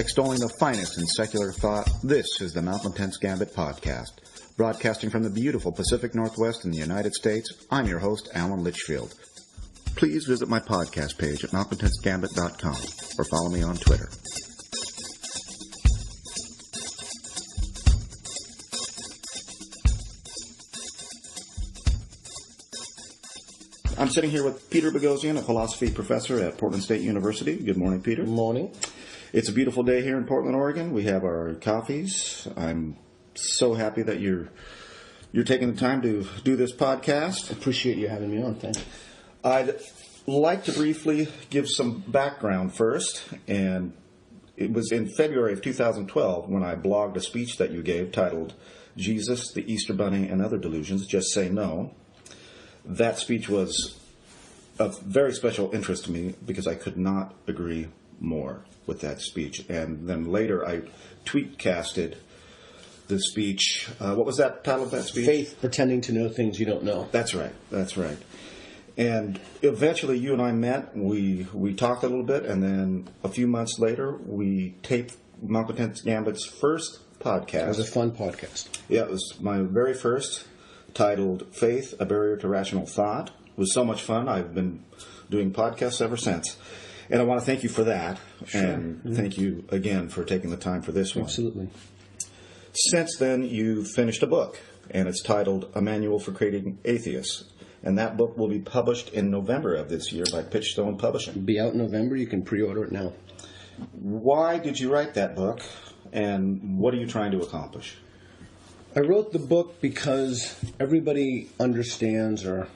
Extolling the finest in secular thought, this is the Malcontent's Gambit podcast. Broadcasting from the beautiful Pacific Northwest in the United States, I'm your host, Alan Litchfield. Please visit my podcast page at malcontentsgambit.com or follow me on Twitter. I'm sitting here with Peter Boghossian, a philosophy professor at Portland State University. Good morning, Peter. Good morning. It's a beautiful day here in Portland, Oregon. We have our coffees. I'm so happy that you're taking the time to do this podcast. I appreciate you having me on. Thanks. I'd like to briefly give some background first. And it was in February of 2012 when I blogged a speech that you gave titled, Jesus, the Easter Bunny, and Other Delusions, Just Say No. That speech was of very special interest to me because I could not agree more with that speech. And then later I tweetcasted the speech. What was that title of that speech? Faith pretending to know things you don't know. That's right. And eventually you and I met. We talked a little bit, and then a few months later we taped Malcontent's Gambit's first podcast. It was a fun podcast. Yeah, it was my very first, titled Faith, A Barrier to Rational Thought. It was so much fun. I've been doing podcasts ever since. And I want to thank you for that. Sure. And thank you again for taking the time for this one. Absolutely. Since then, you finished a book, and it's titled A Manual for Creating Atheists. And that book will be published in November of this year by Pitchstone Publishing. It'll be out in November. You can pre-order it now. Why did you write that book, and what are you trying to accomplish? I wrote the book because everybody understands, or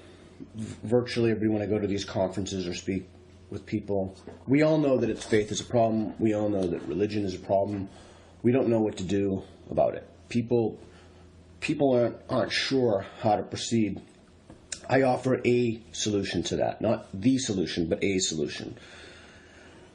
virtually everyone I go to these conferences or speak with people, we all know that faith is a problem. We all know that religion is a problem. We don't know what to do about it. People aren't sure how to proceed. I offer a solution to that. Not the solution, but a solution.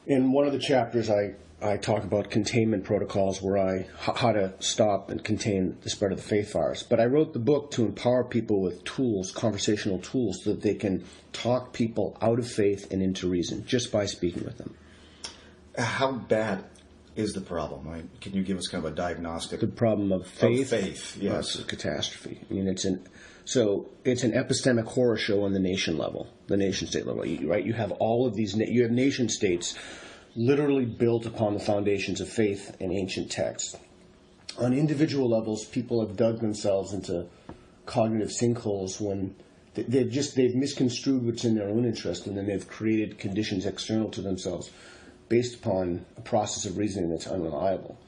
In one of the chapters, I talk about containment protocols, where how to stop and contain the spread of the faith virus. But I wrote the book to empower people with tools, conversational tools, so that they can talk people out of faith and into reason just by speaking with them. How bad is the problem? Can you give us kind of a diagnostic? The problem of faith? Of faith, yes. It's a catastrophe. I mean, it's an epistemic horror show on the nation level, the nation-state level, right? You have all of these, you have nation-states literally built upon the foundations of faith and ancient texts. On individual levels, people have dug themselves into cognitive sinkholes when they've misconstrued what's in their own interest, and then they've created conditions external to themselves based upon a process of reasoning that's unreliable.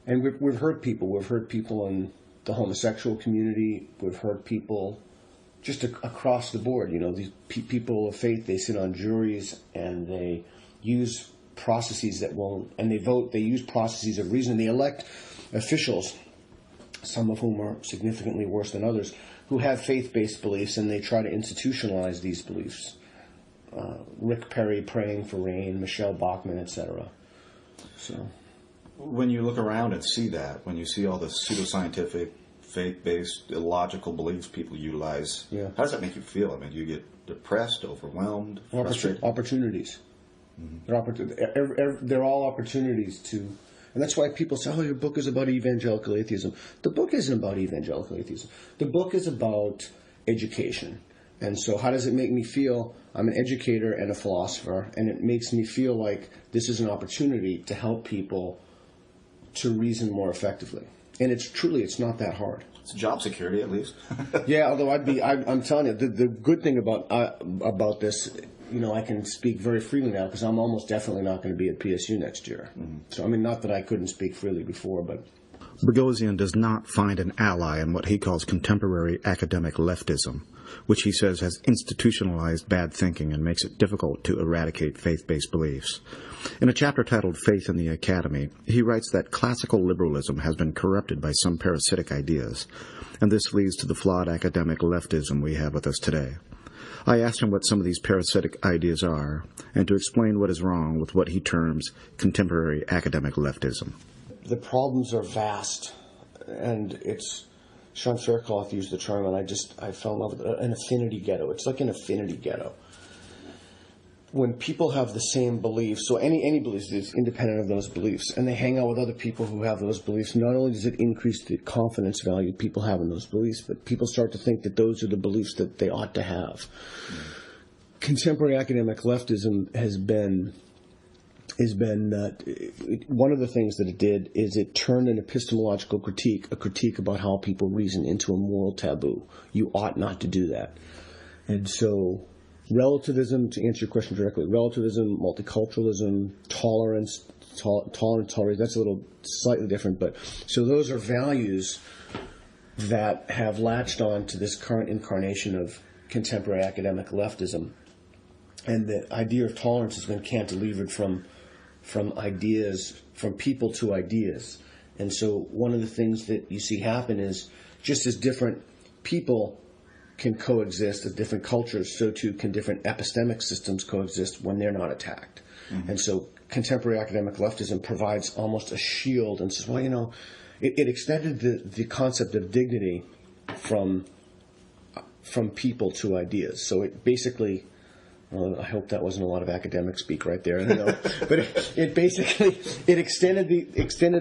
And we've heard people. We've heard people in the homosexual community. We've heard people just across the board. You know, these people of faith, they sit on juries and they use processes that won't, and they vote, they use processes of reason. They elect officials, some of whom are significantly worse than others, who have faith-based beliefs, and they try to institutionalize these beliefs. Rick Perry praying for rain, Michelle Bachmann, etc. So, when you look around and see that, when you see all the pseudoscientific, faith-based, illogical beliefs people utilize, how does that make you feel? I mean, do you get depressed, overwhelmed, frustrated? Opportunities. Mm-hmm. They're all opportunities to, and that's why people say, "Oh, your book is about evangelical atheism." The book isn't about evangelical atheism. The book is about education. And so, how does it make me feel? I'm an educator and a philosopher, and it makes me feel like this is an opportunity to help people to reason more effectively. And it's not that hard. It's job security, at least. Yeah, although I'm telling you, the good thing about this, you know, I can speak very freely now because I'm almost definitely not going to be at PSU next year. Mm-hmm. So, I mean, not that I couldn't speak freely before, but... Boghossian does not find an ally in what he calls contemporary academic leftism, which he says has institutionalized bad thinking and makes it difficult to eradicate faith-based beliefs. In a chapter titled Faith in the Academy, he writes that classical liberalism has been corrupted by some parasitic ideas, and this leads to the flawed academic leftism we have with us today. I asked him what some of these parasitic ideas are, and to explain what is wrong with what he terms contemporary academic leftism. The problems are vast, and it's Sean Faircloth used the term, and I fell in love with it, an affinity ghetto. It's like an affinity ghetto. when people have the same beliefs, so any beliefs is independent of those beliefs, and they hang out with other people who have those beliefs, not only does it increase the confidence value people have in those beliefs, but people start to think that those are the beliefs that they ought to have. Contemporary academic leftism has been one of the things that it did is it turned an epistemological critique, a critique about how people reason, into a moral taboo. You ought not to do that. And so relativism, to answer your question directly, relativism, multiculturalism, tolerance, tolerance, that's a little slightly different, but so those are values that have latched on to this current incarnation of contemporary academic leftism. And the idea of tolerance has been cantilevered from ideas, from people to ideas. And so one of the things that you see happen is just as different people can coexist as different cultures, so too can different epistemic systems coexist when they're not attacked. Mm-hmm. And so contemporary academic leftism provides almost a shield and says, well, it extended the concept of dignity from people to ideas. So it basically, I hope that wasn't a lot of academic speak right there, but it basically extended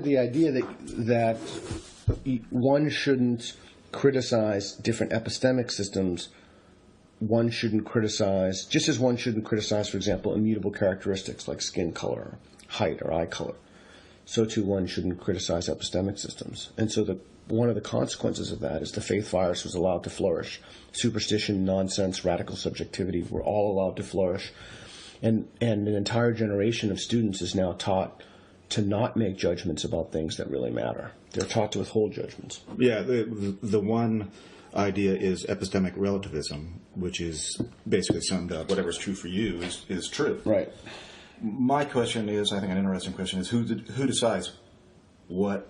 the idea that one shouldn't criticize different epistemic systems. One shouldn't criticize, just as one shouldn't criticize, for example, immutable characteristics like skin color, height, or eye color. So too one shouldn't criticize epistemic systems. And so one of the consequences of that is the faith virus was allowed to flourish. Superstition, nonsense, radical subjectivity were all allowed to flourish. And an entire generation of students is now taught to not make judgments about things that really matter. They're taught to withhold judgments. Yeah, the one idea is epistemic relativism, which is basically summed up, whatever's true for you is true. Right. My question is, I think an interesting question is, who decides what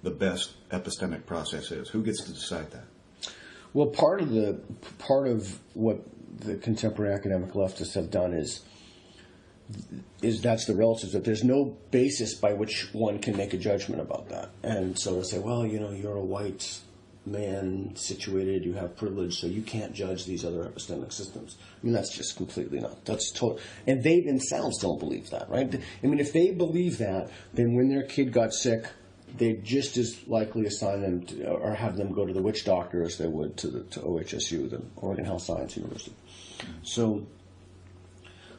the best epistemic process is? Who gets to decide that? Well, part of what the contemporary academic leftists have done is that's the relatives, that there's no basis by which one can make a judgment about that. And so they say, well, you're a white man situated, you have privilege, so you can't judge these other epistemic systems. I mean, that's just completely not. That's total. And they themselves don't believe that, right? I mean, if they believe that, then when their kid got sick, they'd just as likely assign them to, or have them go to the witch doctor as they would to OHSU, the Oregon Health Science University. So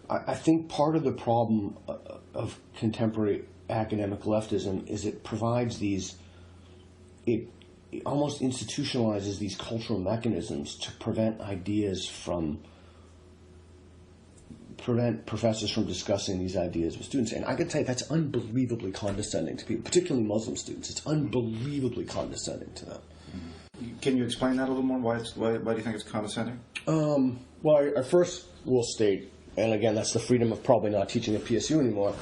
I think part of the problem of contemporary academic leftism is it provides it almost institutionalizes these cultural mechanisms to prevent professors from discussing these ideas with students. And I can tell you that's unbelievably condescending to people, particularly Muslim students. It's unbelievably condescending to them. Can you explain that a little more? Why do you think it's condescending? Well, I first will state, and again, that's the freedom of probably not teaching at PSU anymore.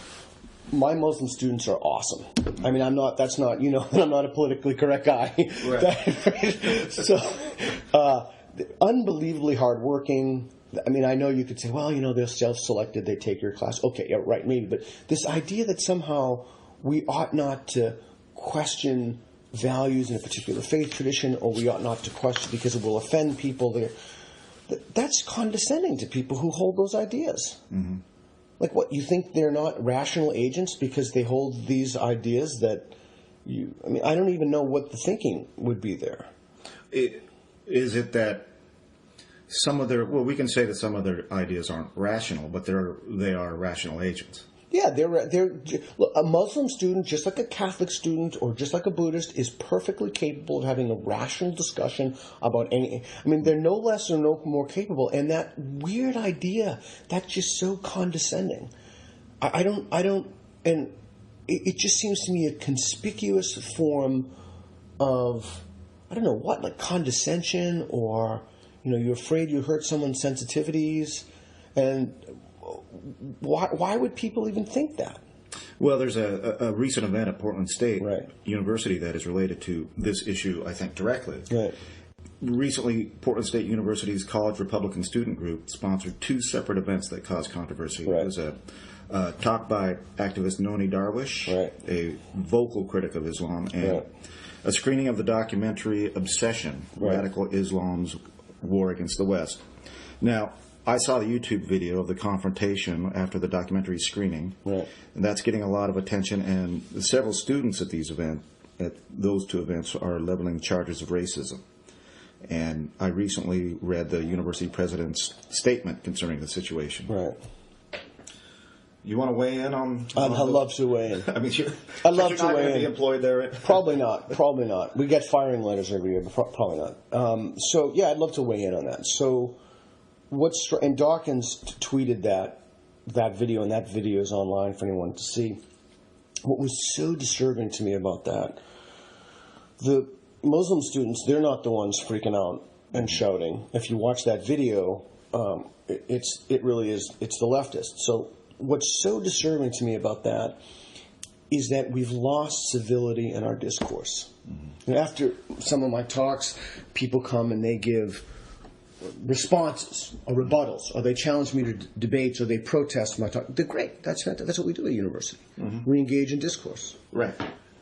My Muslim students are awesome. I mean, I'm not a politically correct guy. Right. So, unbelievably hardworking. I mean, I know you could say, well, they're self-selected, they take your class. Okay, yeah, right, maybe. But this idea that somehow we ought not to question values in a particular faith tradition, or we ought not to question because it will offend people, that's condescending to people who hold those ideas. Mm-hmm. Like, what, you think they're not rational agents because they hold these ideas that I don't even know what the thinking would be there. Is it that we can say that some of their ideas aren't rational, but they are rational agents. Yeah, they're a Muslim student, just like a Catholic student or just like a Buddhist, is perfectly capable of having a rational discussion about any. I mean, they're no less or no more capable. And that weird idea, that's just so condescending. I don't, and it just seems to me a conspicuous form of, I don't know what, like condescension, or you're afraid you hurt someone's sensitivities, and why would people even think that? Well, there's a recent event at Portland State right. University that is related to this issue, I think, directly. Right. Recently, Portland State University's College Republican Student Group sponsored two separate events that caused controversy. Right. It was a talk by activist Noni Darwish, right. a vocal critic of Islam, and right. a screening of the documentary Obsession, right. Radical Islam's War Against the West. Now, I saw the YouTube video of the confrontation after the documentary screening, right. and that's getting a lot of attention. And several students at those two events, are leveling charges of racism. And I recently read the university president's statement concerning the situation. Right. You want to weigh in on? I'd love to weigh in. I mean, I'd love to weigh in. Be employed there. Probably not. Probably not. We get firing letters every year, but probably not. So yeah, I'd love to weigh in on that. So and Dawkins tweeted that video, and that video is online for anyone to see. What was so disturbing to me about that, the Muslim students, they're not the ones freaking out and shouting. If you watch that video, it really is, it's the leftists. So what's so disturbing to me about that is that we've lost civility in our discourse. Mm-hmm. And after some of my talks, people come and they give responses or rebuttals, or they challenge me to debates, or they protest my talk. They're great. That's what we do at university. Mm-hmm. We engage in discourse. Right.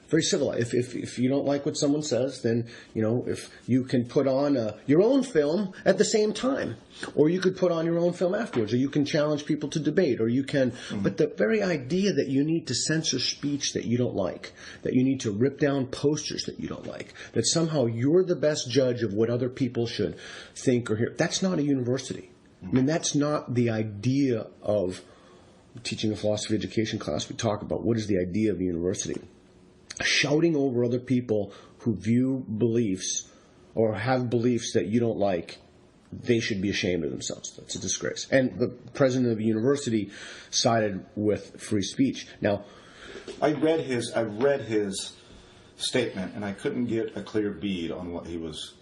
Very civilized. If you don't like what someone says, then, if you can put on your own film at the same time, or you could put on your own film afterwards, or you can challenge people to debate, or you can. Mm-hmm. But the very idea that you need to censor speech that you don't like, that you need to rip down posters that you don't like, that somehow you're the best judge of what other people should think or hear, that's not a university. Mm-hmm. I mean, that's not the idea of teaching a philosophy education class. We talk about what is the idea of a university. Shouting over other people who view beliefs or have beliefs that you don't like, they should be ashamed of themselves. That's a disgrace. And the president of the university sided with free speech. Now, I read his statement, and I couldn't get a clear bead on what he was.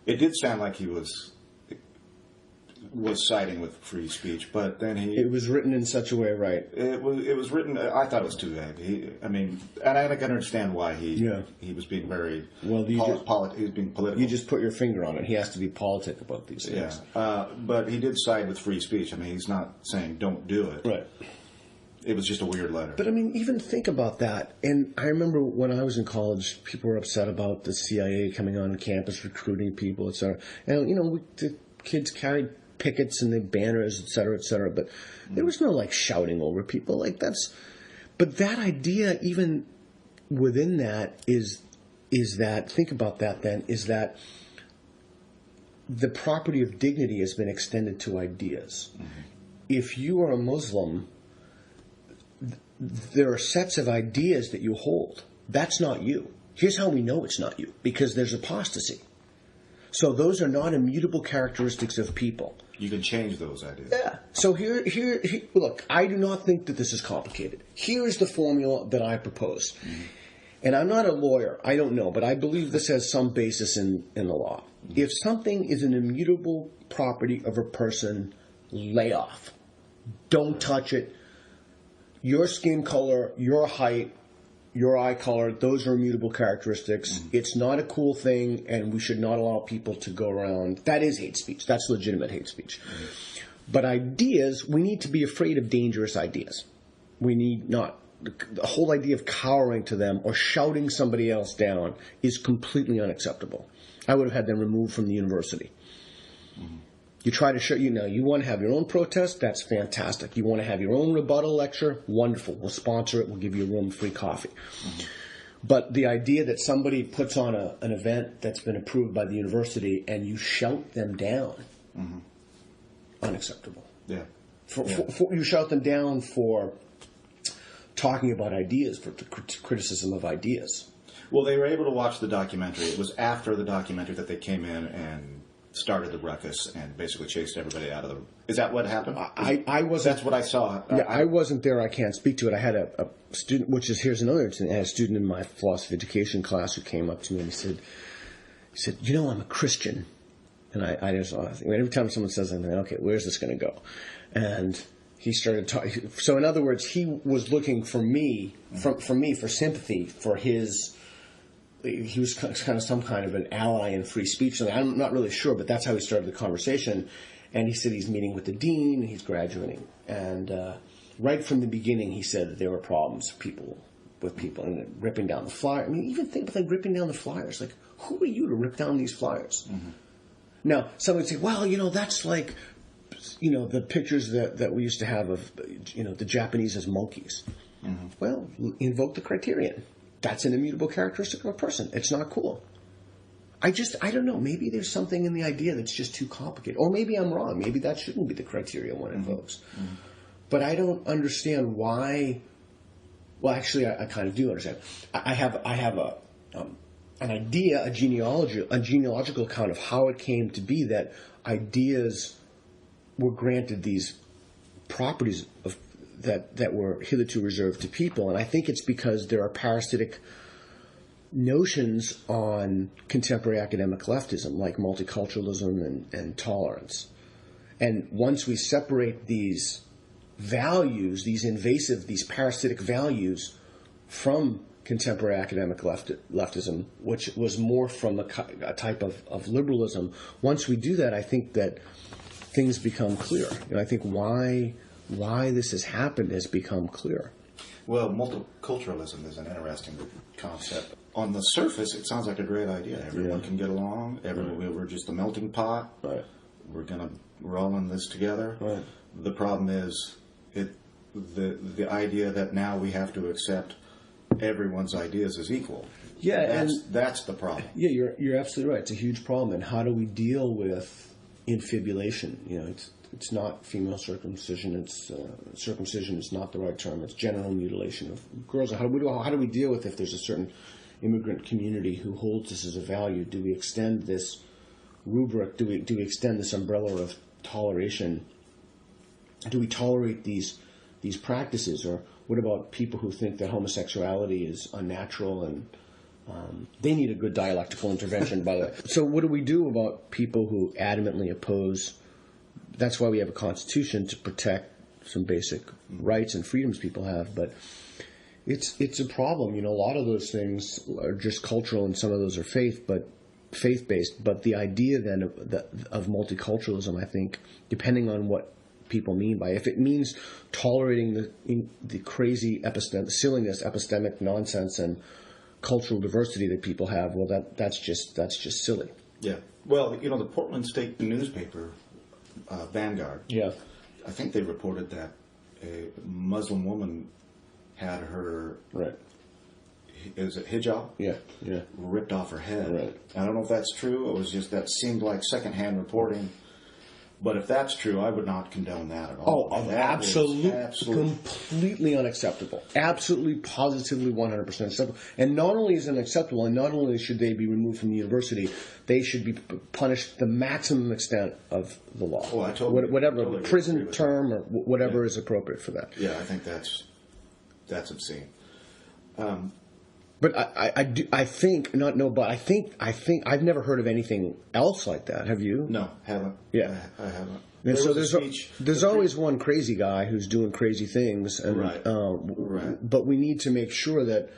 It did sound like he was siding with free speech, but then it was written in such a way, right? It was written. I thought it was too vague. And I can understand why he was being very he was being political. You just put your finger on it. He has to be politic about these things. Yeah, but he did side with free speech. I mean, he's not saying don't do it. Right. It was just a weird letter. But I mean, even think about that. And I remember when I was in college, people were upset about the CIA coming on campus, recruiting people, etc. And the kids carried pickets and the banners, etc., but there was no shouting over people but that idea, even within that, is that, think about that then, is that the property of dignity has been extended to ideas. Mm-hmm. If you are a Muslim, there are sets of ideas that you hold. That's not you. Here's how we know it's not you, because there's apostasy. So those are not immutable characteristics of people. You can change those ideas. Yeah. So here, look, I do not think that this is complicated. Here is the formula that I propose. Mm-hmm. And I'm not a lawyer. I don't know. But I believe this has some basis in the law. Mm-hmm. If something is an immutable property of a person, lay off. Don't touch it. Your skin color, your height, your eye color, those are immutable characteristics. Mm-hmm. It's not a cool thing, and we should not allow people to go around. That is hate speech. That's legitimate hate speech. Mm-hmm. But ideas, we need to be afraid of dangerous ideas. We need not. The whole idea of cowering to them or shouting somebody else down is completely unacceptable. I would have had them removed from the university. Mm-hmm. You try to show, you want to have your own protest, that's fantastic. You want to have your own rebuttal lecture, wonderful. We'll sponsor it. We'll give you a room, free coffee. Mm-hmm. But the idea that somebody puts on an event that's been approved by the university and you shout them down, mm-hmm. unacceptable. Yeah. You shout them down for talking about ideas, for criticism of ideas. Well, they were able to watch the documentary. It was after the documentary that they came in and started the ruckus and basically chased everybody out of the room. Is that what happened? I wasn't. That's what I saw. Yeah, I wasn't there. I can't speak to it. I had a student, here's another incident. I had a student in my philosophy education class who came up to me and he said, I'm a Christian. And I just, every time someone says something, okay, where's this going to go? And he started talking. So in other words, he was looking for me, for sympathy, for his. He was kind of some kind of an ally in free speech. I'm not really sure, but that's how he started the conversation. And he said he's meeting with the dean, and he's graduating. And right from the beginning, he said that there were problems with people and ripping down the flyer. I mean, even think about ripping down the flyers. Who are you to rip down these flyers? Mm-hmm. Now, some would say, well, that's the pictures that we used to have of, the Japanese as monkeys. Mm-hmm. Well, invoke the criterion. That's an immutable characteristic of a person. It's not cool. I don't know. Maybe there's something in the idea that's just too complicated. Or maybe I'm wrong. Maybe that shouldn't be the criteria one invokes. Mm-hmm. But I don't understand why. Well, actually, I kind of do understand. I have an idea, a genealogical account of how it came to be that ideas were granted these properties that were hitherto reserved to people. And I think it's because there are parasitic notions on contemporary academic leftism, like multiculturalism and tolerance. And once we separate these values, these invasive, these parasitic values from contemporary academic leftism, which was more from a type of liberalism, once we do that, I think that things become clear. I think why this has happened has become clear. Well, multiculturalism is an interesting concept. On the surface, it sounds like a great idea. Everyone can get along. We're just a melting pot. Right. We're all in this together. Right. The problem is the idea that now we have to accept everyone's ideas as equal. Yeah, that's the problem. Yeah, you're absolutely right. It's a huge problem. And how do we deal with infibulation? It's not female circumcision. It's circumcision is not the right term. It's genital mutilation of girls. How do we deal with if there's a certain immigrant community who holds this as a value? Do we extend this rubric? Do we extend this umbrella of toleration? Do we tolerate these practices? Or what about people who think that homosexuality is unnatural and they need a good dialectical intervention, by the way. So what do we do about people who adamantly oppose? That's why we have a constitution, to protect some basic rights and freedoms people have. But it's a problem. A lot of those things are just cultural, and some of those are faith-based. But the idea then of multiculturalism, I think, depending on what people mean by it, if it means tolerating the crazy silliness, epistemic nonsense, and cultural diversity that people have, well, that's just silly. Yeah. Well, the Portland State newspaper, Vanguard. Yeah. I think they reported that a Muslim woman had her is it hijab? Yeah. Ripped off her head. Right. I don't know if that's true. It was just that seemed like secondhand reporting. But if that's true, I would not condone that at all. Oh, absolutely, completely unacceptable. Absolutely, positively, 100% acceptable. And not only is it unacceptable, and not only should they be removed from the university, they should be punished the maximum extent of the law. Oh, I totally whatever prison term or whatever is appropriate for that. Yeah, I think that's obscene. But I think I've never heard of anything else like that. Have you? No, haven't. Yeah, I haven't. And so there's always one crazy guy who's doing crazy things, and right. But we need to make sure that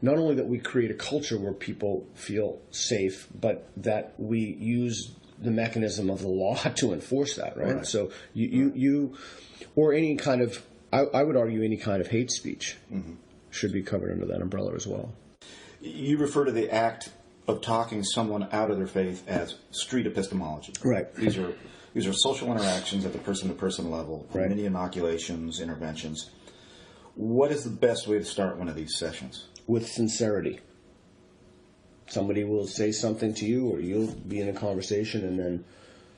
not only that we create a culture where people feel safe, but that we use the mechanism of the law to enforce that. Right. So you or any kind of I would argue any kind of hate speech should be covered under that umbrella as well. You refer to the act of talking someone out of their faith as street epistemology. Right. These are social interactions at the person-to-person level, right. Many inoculations, interventions. What is the best way to start one of these sessions? With sincerity. Somebody will say something to you, or you'll be in a conversation, and then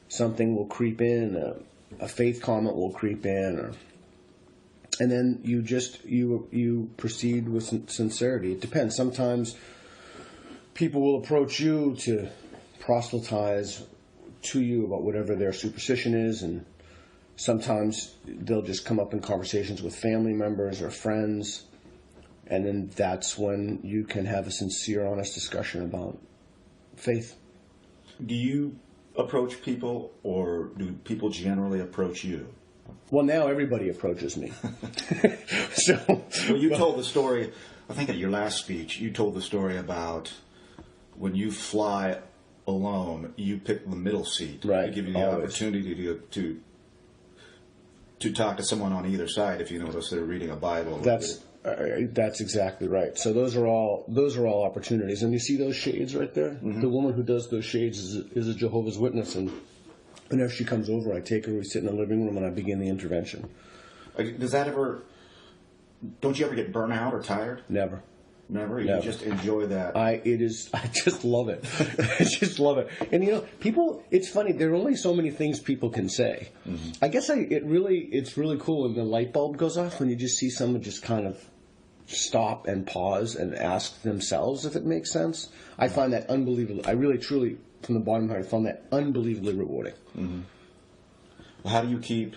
something will creep in, a faith comment will creep in, and then you proceed with sincerity. It depends. Sometimes people will approach you to proselytize to you about whatever their superstition is, and sometimes they'll just come up in conversations with family members or friends, and then that's when you can have a sincere, honest discussion about faith. Do you approach people, or do people generally approach you? Well, now everybody approaches me. Well, you told the story, I think at your last speech, you told the story about when you fly alone, you pick the middle seat. Right. They give you the opportunity to talk to someone on either side if you notice they're reading a Bible. That's exactly right. So those are all opportunities. And you see those shades right there? Mm-hmm. The woman who does those shades is a Jehovah's Witness, and Whenever she comes over, I take her, we sit in the living room, and I begin the intervention. Does that ever... Don't you ever get burnt out or tired? Never. Never? You just enjoy that? I just love it. I just love it. And people, it's funny, there are only so many things people can say. Mm-hmm. I guess it's really cool when the light bulb goes off, when you just see someone just kind of stop and pause and ask themselves if it makes sense. I find that unbelievable. I really, truly, from the bottom of my heart, I found that unbelievably rewarding. Mm-hmm. Well, how do you keep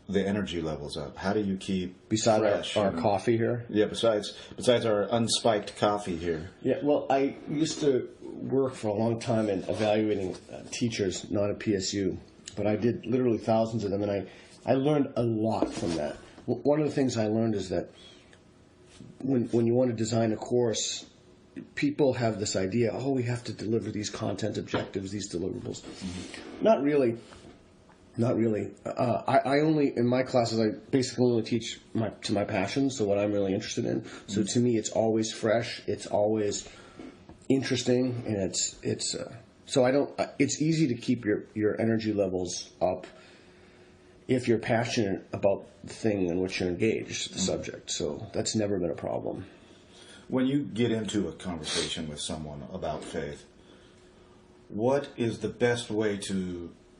the energy levels up? How do you keep besides our coffee here? Yeah, besides our unspiked coffee here. Yeah, well, I used to work for a long time in evaluating teachers, not at PSU, but I did literally thousands of them, and I learned a lot from that. One of the things I learned is that when you want to design a course, people have this idea, we have to deliver these content objectives, these deliverables. Mm-hmm. Not really. I only, in my classes, I basically only teach to my passion, so what I'm really interested in. So to me, it's always fresh, it's always interesting, and it's easy to keep your energy levels up if you're passionate about the thing in which you're engaged, the subject. So that's never been a problem. When you get into a conversation with someone about faith, what is the best way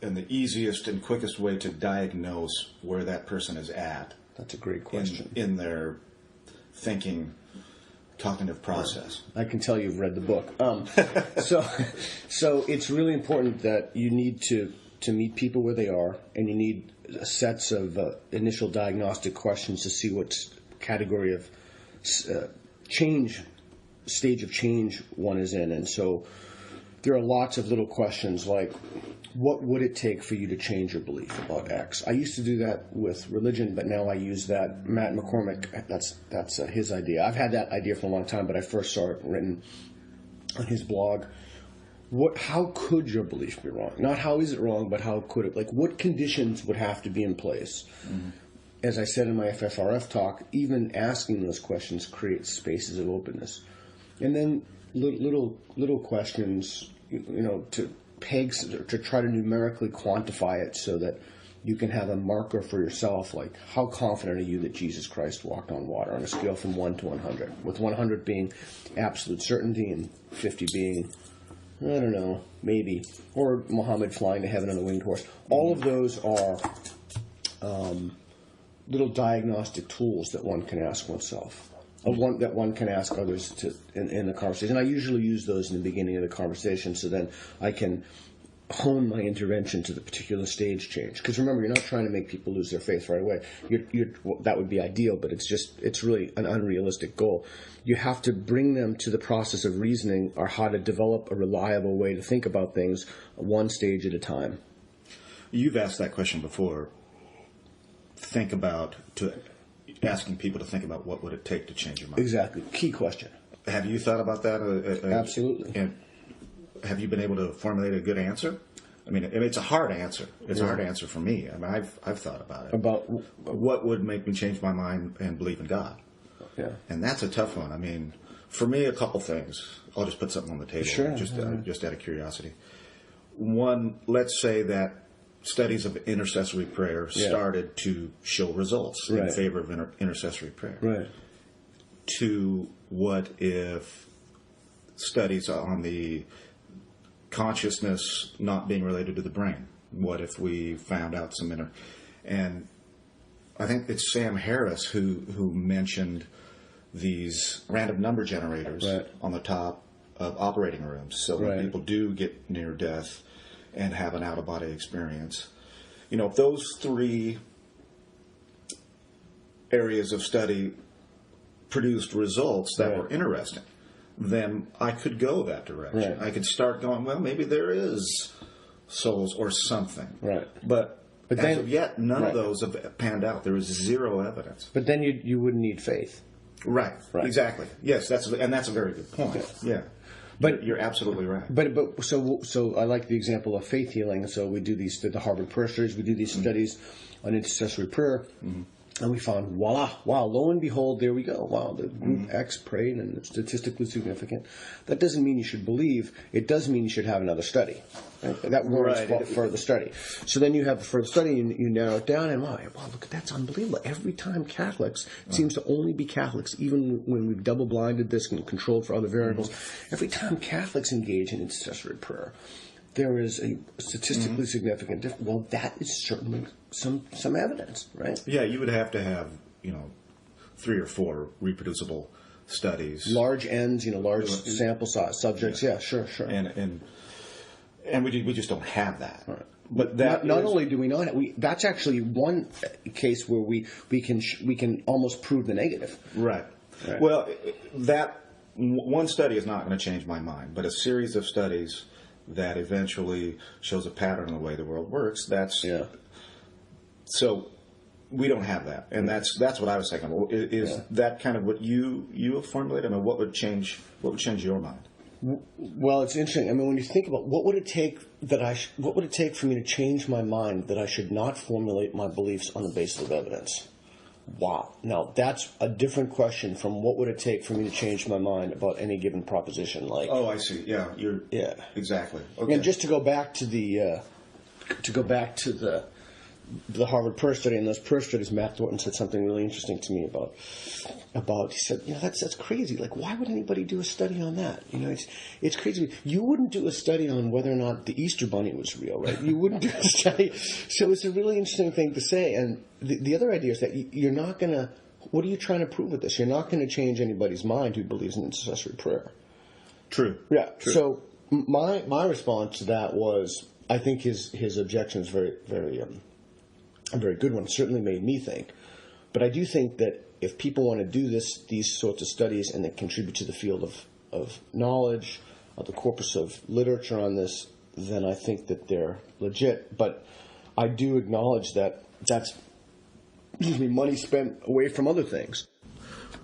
and the easiest and quickest way to diagnose where that person is at? That's a great question. In their thinking, cognitive process. I can tell you've read the book. So it's really important that you need to meet people where they are, and you need sets of initial diagnostic questions to see what category of stage of change one is in. And so there are lots of little questions like, what would it take for you to change your belief about X? I used to do that with religion, but now I use that. Matt McCormick, that's his idea. I've had that idea for a long time, but I first saw it written on his blog. How could your belief be wrong? Not how is it wrong, but how could it? Like, what conditions would have to be in place? Mm-hmm. As I said in my FFRF talk, even asking those questions creates spaces of openness. And then little questions, to pegs to try to numerically quantify it so that you can have a marker for yourself, like how confident are you that Jesus Christ walked on water on a scale from 1 to 100, with 100 being absolute certainty and 50 being, I don't know, maybe, or Muhammad flying to heaven on a winged horse. All of those are little diagnostic tools that one can ask oneself. That one can ask others in the conversation. I usually use those in the beginning of the conversation, so then I can hone my intervention to the particular stage change. Because remember, you're not trying to make people lose their faith right away. That would be ideal, but it's really an unrealistic goal. You have to bring them to the process of reasoning, or how to develop a reliable way to think about things, one stage at a time. You've asked that question before. Asking people to think about what would it take to change your mind. Exactly. Key question. Have you thought about that? Absolutely. And have you been able to formulate a good answer? I mean, it's a hard answer. It's a hard answer for me. I mean, I've thought about it. About what would make me change my mind and believe in God? Yeah. And that's a tough one. I mean, for me, a couple things. I'll just put something on the table. Sure. Just out of curiosity. One, let's say that studies of intercessory prayer started to show results in favor of intercessory prayer. Right. To what if studies on the consciousness not being related to the brain? What if we found out and I think it's Sam Harris who mentioned these random number generators on the top of operating rooms. So when people do get near death and have an out-of-body experience, if those three areas of study produced results that were interesting, then I could go that direction. I could start going, well, maybe there is souls or something. Right. But as of yet, none of those have panned out. There is zero evidence. But then you wouldn't need faith. Right. Exactly. Yes, that's a very good point. Yeah. But you're absolutely right. But so I like the example of faith healing. So we do the Harvard Prayer Studies. We do these studies on intercessory prayer. Mm-hmm. And we found, voila, wow, lo and behold, there we go. Wow, the group X prayed and it's statistically significant. That doesn't mean you should believe. It does mean you should have another study. Right? That warrants further study. So then you have the further study, and you narrow it down, and wow, look, that's unbelievable. Every time Catholics, it seems to only be Catholics, even when we've double-blinded this and controlled for other variables, every time Catholics engage in intercessory prayer, there is a statistically significant difference. Well, that is certainly some evidence, right? Yeah, you would have to have, 3 or 4 reproducible studies. Large ends, large sample size, subjects, yeah, sure. And we just don't have that. Right. But that not only do we not, that's actually one case where we can almost prove the negative. Right. Well, that one study is not going to change my mind, but a series of studies that eventually shows a pattern in the way the world works. So we don't have that, and that's what I was thinking. Is that kind of what you have formulated? I mean, what would change your mind? Well, it's interesting. I mean, when you think about what would it take for me to change my mind that I should not formulate my beliefs on the basis of evidence? Wow. Now, that's a different question from what would it take for me to change my mind about any given proposition. Like, oh, I see. Yeah, exactly. Okay. And just to go back to the Harvard Peirce study, and those Peirce studies, Matt Thornton said something really interesting to me about. He said, that's crazy. Like, why would anybody do a study on that? It's crazy. You wouldn't do a study on whether or not the Easter Bunny was real, right? You wouldn't do a study. So it's a really interesting thing to say. And the other idea is that you're not going to. What are you trying to prove with this? You're not going to change anybody's mind who believes in intercessory prayer. True. Yeah. True. So my response to that was, I think his objection is very, very. A very good one. It certainly made me think. But I do think that if people want to do these sorts of studies and that contribute to the field of knowledge, of the corpus of literature on this, then I think that they're legit. But I do acknowledge that that's money spent away from other things.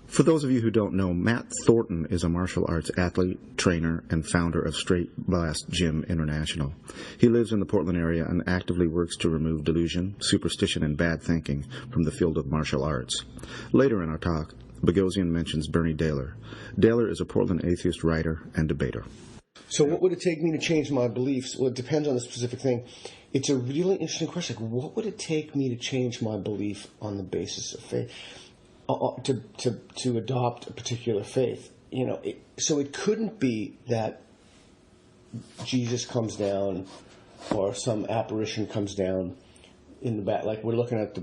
For those of you who don't know, Matt Thornton is a martial arts athlete, trainer, and founder of Straight Blast Gym International. He lives in the Portland area and actively works to remove delusion, superstition, and bad thinking from the field of martial arts. Later in our talk, Boghossian mentions Bernie Daylor. Daylor is a Portland atheist writer and debater. So what would it take me to change my beliefs? Well, it depends on the specific thing. It's a really interesting question. Like, what would it take me to change my belief on the basis of faith? To adopt a particular faith, so it couldn't be that Jesus comes down or some apparition comes down in the back, like we're looking at the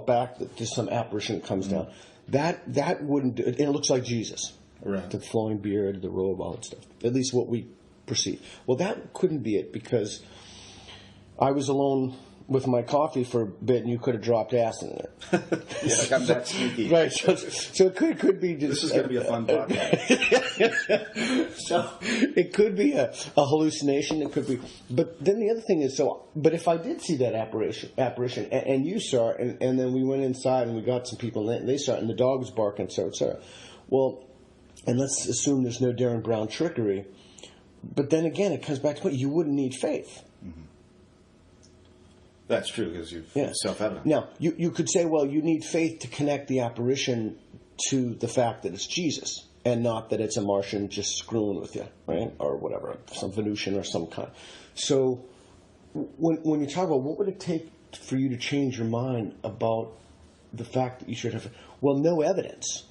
back. There's some apparition that comes down. That wouldn't do it. And it looks like Jesus, right? The flowing beard, the robe, all that stuff. At least what we perceive. Well, that couldn't be it because I was alone with my coffee for a bit, and you could have dropped acid in it. Yeah, like I'm that sneaky. Right, so it could be just... This is going to be a fun podcast. So it could be a hallucination. It could be... But then the other thing is, but if I did see that apparition, and you saw it, and then we went inside and we got some people, and they saw it, and the dog was barking, etc. Well, and let's assume there's no Darren Brown trickery, but then again, it comes back to what you wouldn't need faith. Mm-hmm. That's true, because you've self-evident. Now, you could say, well, you need faith to connect the apparition to the fact that it's Jesus, and not that it's a Martian just screwing with you, right? Or whatever, some Venusian or some kind. So when you talk about what would it take for you to change your mind about the fact that you should have... Well, no evidence.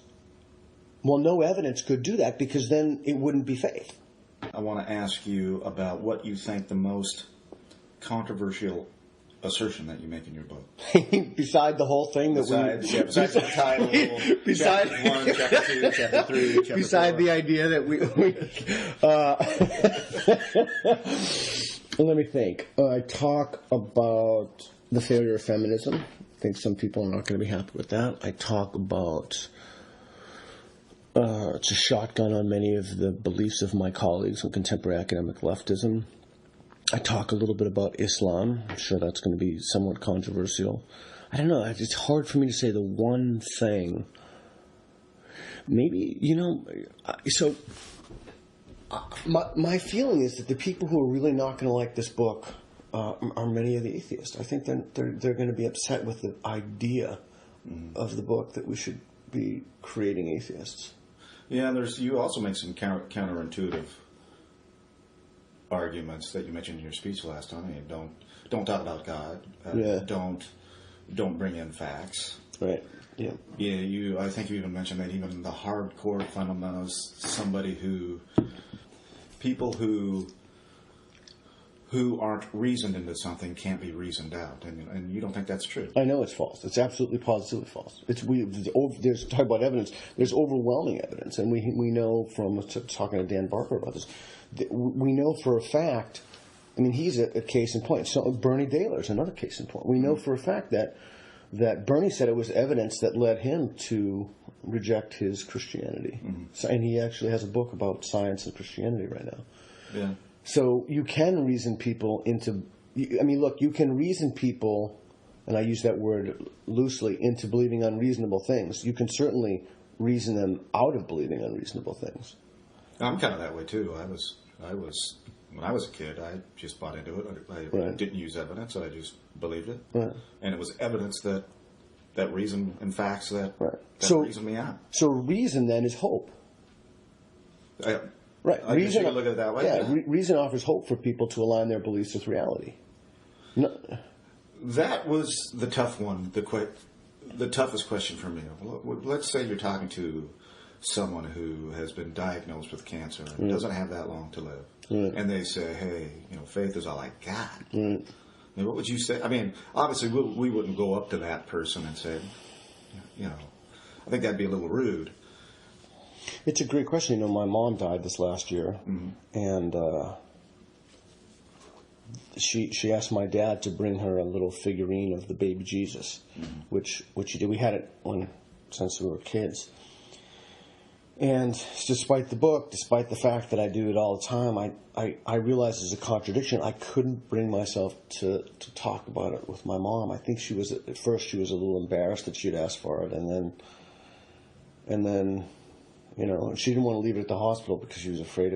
Well, no evidence could do that, because then it wouldn't be faith. I want to ask you about what you think the most controversial assertion that you make in your book. Beside the whole thing besides the title, beside chapter 1, chapter 2, chapter 3, chapter beside 4. the idea that let me think. I talk about the failure of feminism. I think some people are not going to be happy with that. I talk about it's a shotgun on many of the beliefs of my colleagues in contemporary academic leftism. I talk a little bit about Islam. I'm sure that's going to be somewhat controversial. I don't know. It's hard for me to say the one thing. Maybe, so my feeling is that the people who are really not going to like this book are many of the atheists. I think they're going to be upset with the idea of the book that we should be creating atheists. Yeah, and you also make some counterintuitive arguments that you mentioned in your speech last time. Don't talk about God. Don't bring in facts. Right. Yeah. Yeah. I think you even mentioned that even the hardcore fundamentalists, people who aren't reasoned into something can't be reasoned out, and you don't think that's true. I know it's false. It's absolutely positively false. There's talk about evidence. There's overwhelming evidence, and we know from talking to Dan Barker about this. We know for a fact. I mean, he's a case in point. So Bernie Daler's another case in point. We know for a fact that Bernie said it was evidence that led him to reject his Christianity. So, and he actually has a book about science and Christianity right now. Yeah. So you can reason people into... I mean, look, you can reason people, and I use that word loosely, into believing unreasonable things. You can certainly reason them out of believing unreasonable things. I'm kind of that way, too. When I was a kid, I just bought into it. I didn't use evidence. I just believed it. Right. And it was evidence that reason and facts that reasoned me out. So reason, then, is hope. Right. I guess you can look at it that way. Yeah, reason offers hope for people to align their beliefs with reality. No. That was the tough one, the toughest question for me. Let's say you're talking to someone who has been diagnosed with cancer and doesn't have that long to live. And they say, hey, faith is all I got. I mean, what would you say? I mean, obviously, we wouldn't go up to that person and say, I think that'd be a little rude. It's a great question. My mom died this last year, and she asked my dad to bring her a little figurine of the baby Jesus, which he did. We had it since we were kids. And despite the book, despite the fact that I do it all the time, I realized there's a contradiction. I couldn't bring myself to talk about it with my mom. I think at first she was a little embarrassed that she'd asked for it, and then she didn't want to leave it at the hospital because she was afraid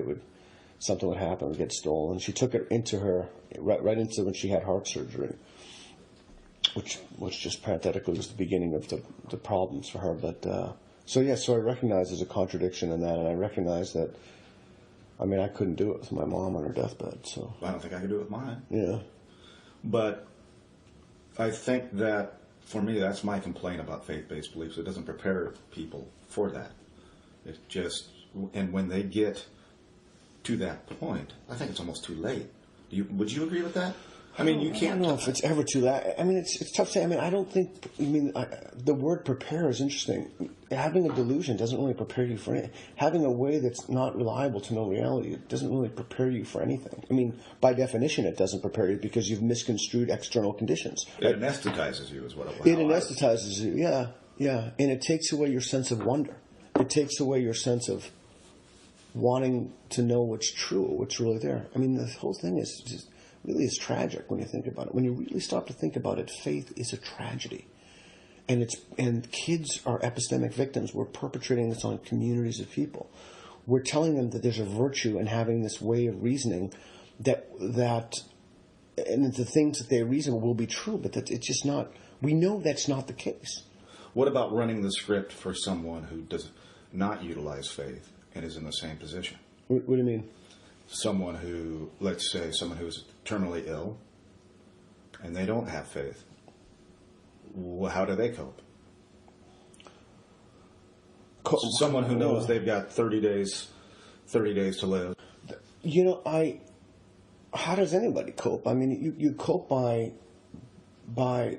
something would happen, would get stolen. She took it into her right into when she had heart surgery, which just parenthetically was the beginning of the problems for her. But so I recognize there's a contradiction in that, and I recognize that. I mean, I couldn't do it with my mom on her deathbed. So I don't think I could do it with mine. Yeah, but I think that for me, that's my complaint about faith-based beliefs. It doesn't prepare people for that. It just, and when they get to that point, I think it's almost too late. Would you agree with that? I mean, you can't. I don't know if it's ever too late. I mean, it's tough to say. I mean, I don't think. I mean, the word "prepare" is interesting. Having a delusion doesn't really prepare you for anything. Having a way that's not reliable to know reality doesn't really prepare you for anything. I mean, by definition, it doesn't prepare you because you've misconstrued external conditions. It anesthetizes you, is what it was. It anesthetizes you. Yeah, and it takes away your sense of wonder. It takes away your sense of wanting to know what's true, what's really there. I mean, the whole thing is just really is tragic when you think about it. When you really stop to think about it, faith is a tragedy. And kids are epistemic victims. We're perpetrating this on communities of people. We're telling them that there's a virtue in having this way of reasoning that and the things that they reason will be true, but that it's just not. We know that's not the case. What about running the script for someone who does not utilize faith and is in the same position? What do you mean? Someone who, let's say, someone who is terminally ill and they don't have faith. How do they cope? Someone who knows they've got 30 days to live. How does anybody cope? I mean, you cope by the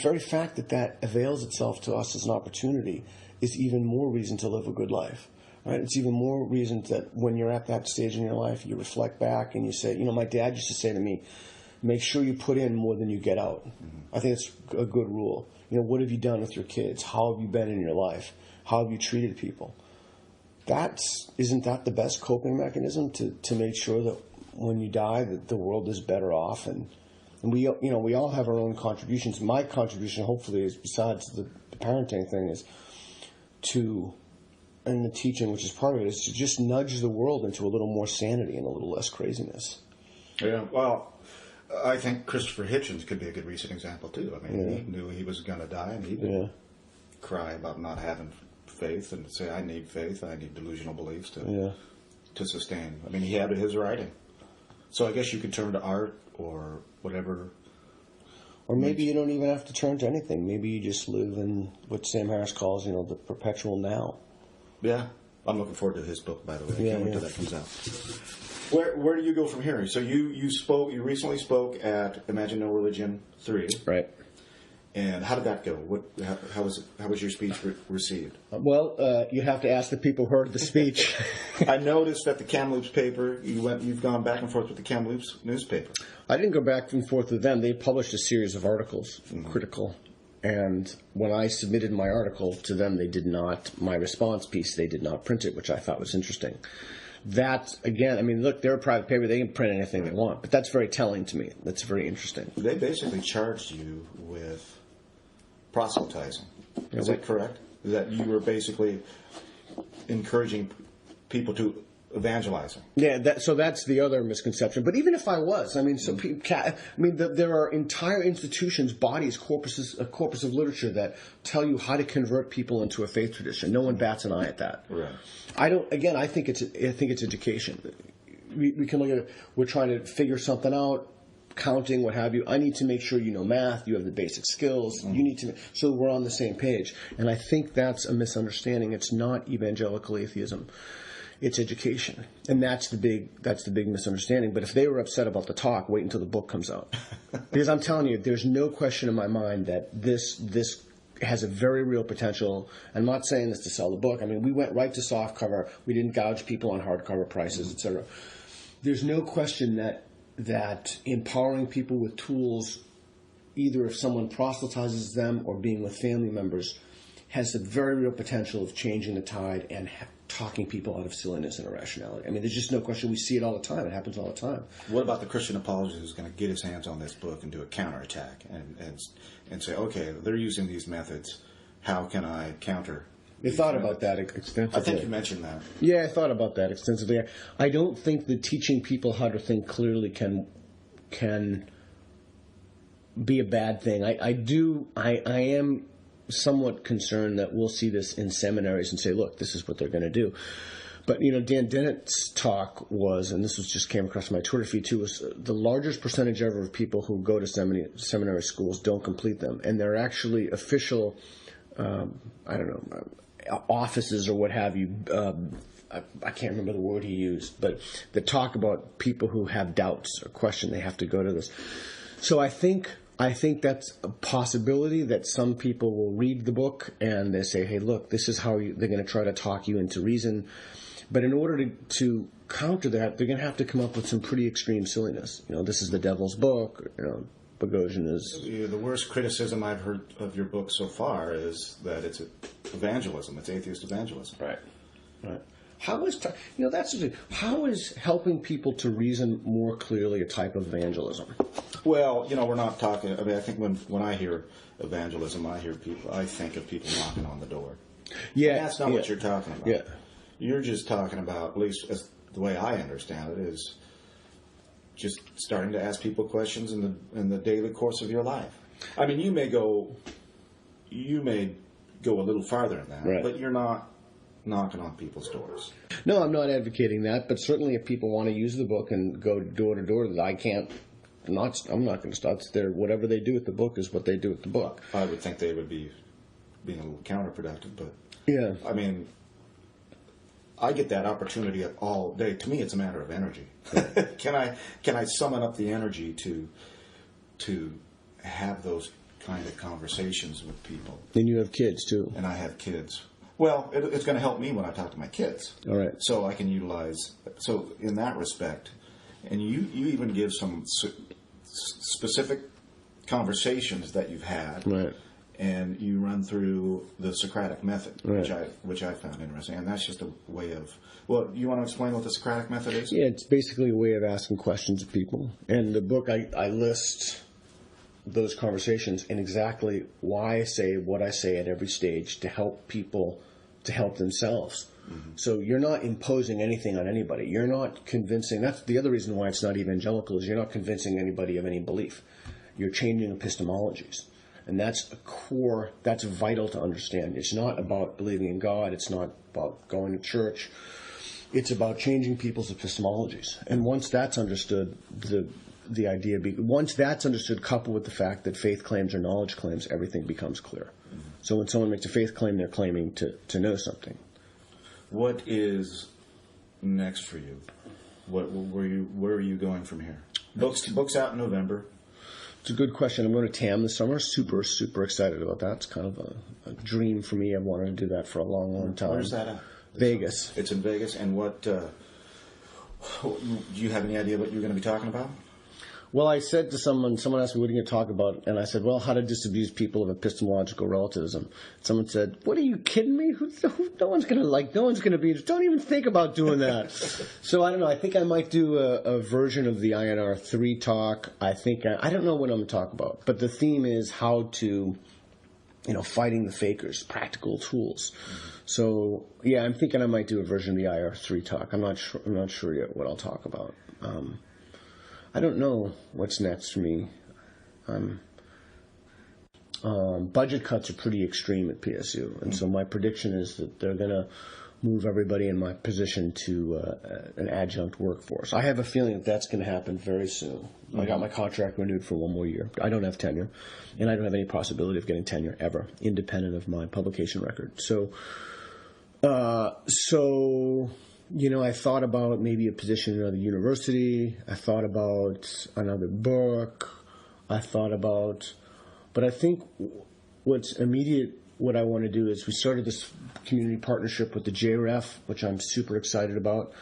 very fact that avails itself to us as an opportunity is even more reason to live a good life. Right? It's even more reason that when you're at that stage in your life, you reflect back and you say, my dad used to say to me, make sure you put in more than you get out. I think it's a good rule. What have you done with your kids? How have you been in your life? How have you treated people? Isn't that the best coping mechanism to make sure that when you die that the world is better off? And we all have our own contributions. My contribution, hopefully, is besides the parenting thing, is and the teaching, which is part of it, is to just nudge the world into a little more sanity and a little less craziness. Yeah, well, I think Christopher Hitchens could be a good recent example, too. I mean, he knew he was going to die, and he would cry about not having faith and say, I need faith, I need delusional beliefs to sustain. I mean, he had his writing. So I guess you could turn to art or whatever. Or maybe you don't even have to turn to anything. Maybe you just live in what Sam Harris calls, the perpetual now. Yeah. I'm looking forward to his book, by the way. I can't wait till that comes out. Where do you go from here? So you recently spoke at Imagine No Religion 3. Right. And how did that go? How was your speech received? Well, you have to ask the people who heard the speech. I noticed that the Kamloops paper, you've gone back and forth with the Kamloops newspaper. I didn't go back and forth with them. They published a series of articles, critical. And when I submitted my article to them, they did not, my response piece, they did not print it, which I thought was interesting. That, again, I mean, look, they're a private paper. They can print anything they want. But that's very telling to me. That's very interesting. They basically charged you with proselytizing. Is that correct? That you were basically encouraging people to evangelizing. Yeah, so that's the other misconception. But even if I was, I mean, there are entire institutions, bodies, corpus of literature that tell you how to convert people into a faith tradition. No one bats an eye at that. Right. I think it's education. We can look at it. We're trying to figure something out, counting, what have you. I need to make sure you know math, you have the basic skills. You need to, so we're on the same page. And I think that's a misunderstanding. It's not evangelical atheism. It's education, and that's the big misunderstanding. But if they were upset about the talk, wait until the book comes out, because I'm telling you, there's no question in my mind that this has a very real potential. I'm not saying this to sell the book. I mean, we went right to soft cover. We didn't gouge people on hardcover prices, etc. There's no question that empowering people with tools, either if someone proselytizes them or being with family members, has the very real potential of changing the tide and talking people out of silliness and irrationality. I mean, there's just no question. We see it all the time. It happens all the time. What about the Christian apologist who's going to get his hands on this book and do a counterattack and say, okay, they're using these methods. How can I counter? They thought about that extensively. I think you mentioned that. Yeah, I thought about that extensively. I don't think that teaching people how to think clearly can be a bad thing. I am somewhat concerned that we'll see this in seminaries and say, look, this is what they're going to do. But, Dan Dennett's talk was, and this just came across my Twitter feed too, was the largest percentage ever of people who go to seminary schools don't complete them. And they're actually official, offices or what have you. I can't remember the word he used, but that talk about people who have doubts or question, they have to go to this. So I think that's a possibility that some people will read the book and they say, hey, look, this is how they're going to try to talk you into reason. But in order to counter that, they're going to have to come up with some pretty extreme silliness. This is the devil's book. Boghossian is... The worst criticism I've heard of your book so far is that it's evangelism. It's atheist evangelism. Right. How is helping people to reason more clearly a type of evangelism? Well, we're not talking. I mean, I think when I hear evangelism, I think of people knocking on the door. Yeah, and that's not what you're talking about. Yeah, you're just talking about, at least as the way I understand it, is just starting to ask people questions in the daily course of your life. I mean, you may go a little farther than that, right, but you're not knocking on people's doors. No, I'm not advocating that, but certainly if people want to use the book and go door to door, I'm not going to stop. Whatever they do with the book is what they do with the book. I would think they would be being a little counterproductive, but yeah. I mean, I get that opportunity all day. To me, it's a matter of energy. Can I summon up the energy to have those kind of conversations with people? And you have kids too. And I have kids. Well, it's going to help me when I talk to my kids. All right. So I can utilize. So in that respect, and you even give some specific conversations that you've had, right, and you run through the Socratic method, right, which I found interesting. And that's just a way of. Well, you want to explain what the Socratic method is? Yeah, it's basically a way of asking questions of people. And the book, I list those conversations and exactly why I say what I say at every stage to help people to help themselves. So you're not imposing anything on anybody. You're not convincing. That's the other reason why it's not evangelical, is you're not convincing anybody of any belief. You're changing epistemologies. And that's a core, that's vital to understand. It's not about believing in God. It's not about going to church. It's about changing people's epistemologies. And once that's understood, the idea, once that's understood, coupled with the fact that faith claims are knowledge claims, everything becomes clear. So when someone makes a faith claim, they're claiming to know something. What is next for you? Where are you going from here? Books out in November. It's a good question. I'm going to TAM this summer. Super, super excited about that. It's kind of a dream for me. I've wanted to do that for a long, long time. Where's that at? Vegas. It's in Vegas. And what, do you have any idea what you're going to be talking about? Well, I said to someone asked me, what are you going to talk about? And I said, well, how to disabuse people of epistemological relativism. Someone said, what, are you kidding me? No one's going to be, don't even think about doing that. So I don't know. I think I might do a version of the INR 3 talk. I don't know what I'm going to talk about, but the theme is how to, fighting the fakers, practical tools. So yeah, I'm thinking I might do a version of the IR 3 talk. I'm not sure yet what I'll talk about. I don't know what's next for me. Budget cuts are pretty extreme at PSU, and so my prediction is that they're going to move everybody in my position to an adjunct workforce. I have a feeling that that's going to happen very soon. I got my contract renewed for 1 more year. I don't have tenure, and I don't have any possibility of getting tenure ever, independent of my publication record. So I thought about maybe a position in another university. I thought about another book. But I think what's immediate, what I want to do is we started this community partnership with the JREF, which I'm super excited about.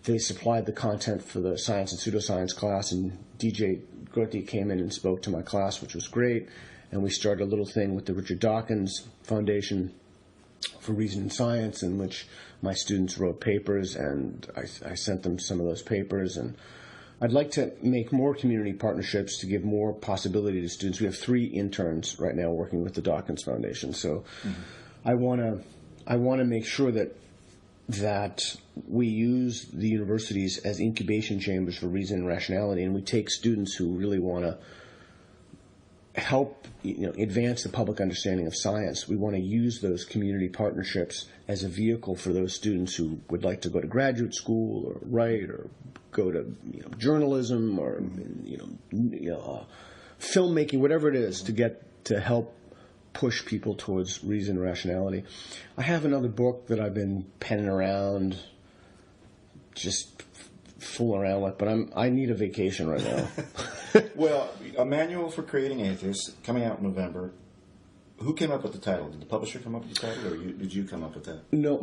They supplied the content for the science and pseudoscience class, and DJ Grotti came in and spoke to my class, which was great. And we started a little thing with the Richard Dawkins Foundation for Reason and Science, in which my students wrote papers, and I sent them some of those papers. And I'd like to make more community partnerships to give more possibility to students. We have 3 interns right now working with the Dawkins Foundation. So I want to make sure that we use the universities as incubation chambers for reason and rationality, and we take students who really want to help advance the public understanding of science. We want to use those community partnerships as a vehicle for those students who would like to go to graduate school or write or go to journalism or filmmaking, whatever it is, to help push people towards reason and rationality. I have another book that I've been penning around, just fooling around with, but I need a vacation right now. Well, a manual for creating atheists coming out in November. Who came up with the title? Did the publisher come up with the title, or did you come up with that? No,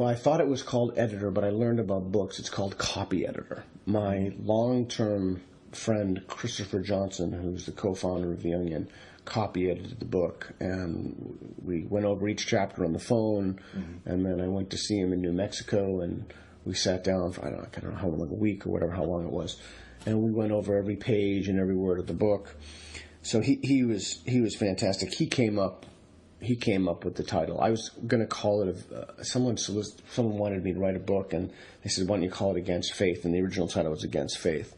I thought it was called editor, but I learned about books. It's called copy editor. My long-term friend, Christopher Johnson, who's the co-founder of The Onion, copy edited the book, and we went over each chapter on the phone, and then I went to see him in New Mexico, and we sat down for, I don't know how long, like a week or whatever, how long it was, and we went over every page and every word of the book. So he was fantastic. He came up with the title. I was going to call it someone wanted me to write a book, and they said, why don't you call it Against Faith? And the original title was Against Faith.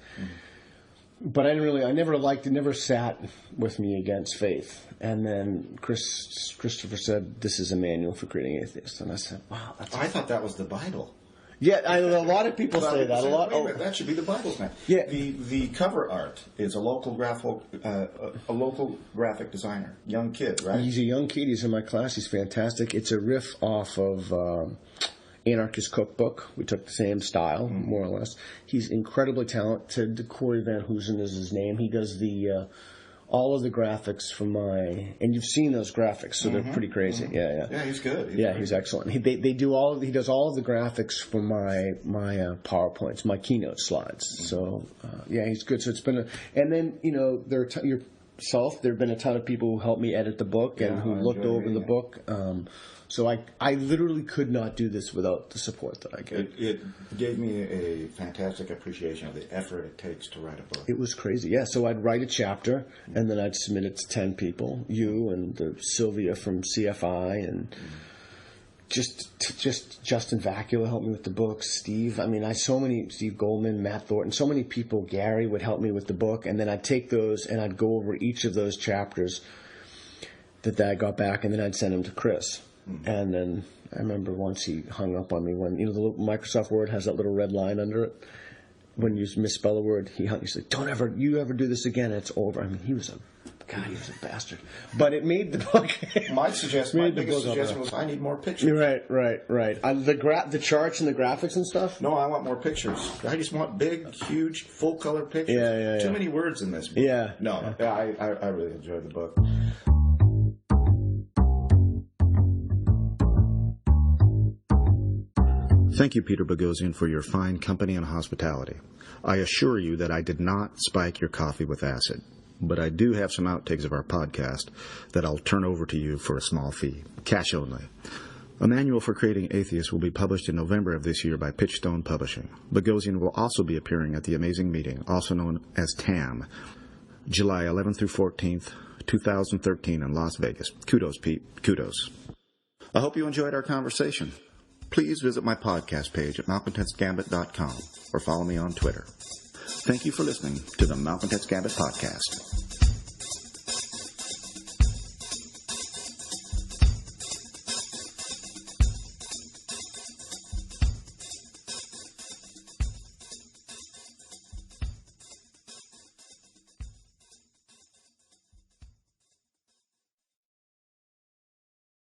But I never sat with me Against Faith. And then Christopher said, this is a manual for creating atheists. And I said, wow. I thought that was the Bible. Yeah, a lot of people say that. That should be the Bible's name. Yeah. The cover art is a local graphic designer, young kid, right? He's a young kid. He's in my class. He's fantastic. It's a riff off of Anarchist Cookbook. We took the same style, more or less. He's incredibly talented. Corey Van Hoosen is his name. He does all of the graphics for and you've seen those graphics, so they're pretty crazy. Yeah, he's good. He's excellent. He does all of the graphics for my PowerPoints, my keynote slides. So he's good. So it's been and then there have been a ton of people who helped me edit the book and who looked over the book. So I literally could not do this without the support that I get. It gave me a fantastic appreciation of the effort it takes to write a book. It was crazy, yeah. So I'd write a chapter, and then I'd submit it to 10 people, you and Sylvia from CFI, and just Justin Vacula helped me with the book. Steve, Steve Goldman, Matt Thornton, so many people. Gary would help me with the book, and then I'd take those and I'd go over each of those chapters that I got back, and then I'd send them to Chris. Mm-hmm. And then I remember once he hung up on me when the little Microsoft Word has that little red line under it. When you misspell a word, he said, "Don't ever do this again. It's over." I mean, he was a bastard. But it made the book. My biggest suggestion was I need more pictures. Right. The charts and the graphics and stuff? No, I want more pictures. I just want big, huge, full color pictures. Yeah. Too many words in this book. Yeah. No, yeah. I really enjoyed the book. Thank you, Peter Boghossian, for your fine company and hospitality. I assure you that I did not spike your coffee with acid, but I do have some outtakes of our podcast that I'll turn over to you for a small fee, cash only. A manual for creating atheists will be published in November of this year by Pitchstone Publishing. Boghossian will also be appearing at the Amazing Meeting, also known as TAM, July 11th through 14th, 2013 in Las Vegas. Kudos, Pete. Kudos. I hope you enjoyed our conversation. Please visit my podcast page at malcontentsgambit.com or follow me on Twitter. Thank you for listening to the Malcontents Gambit podcast.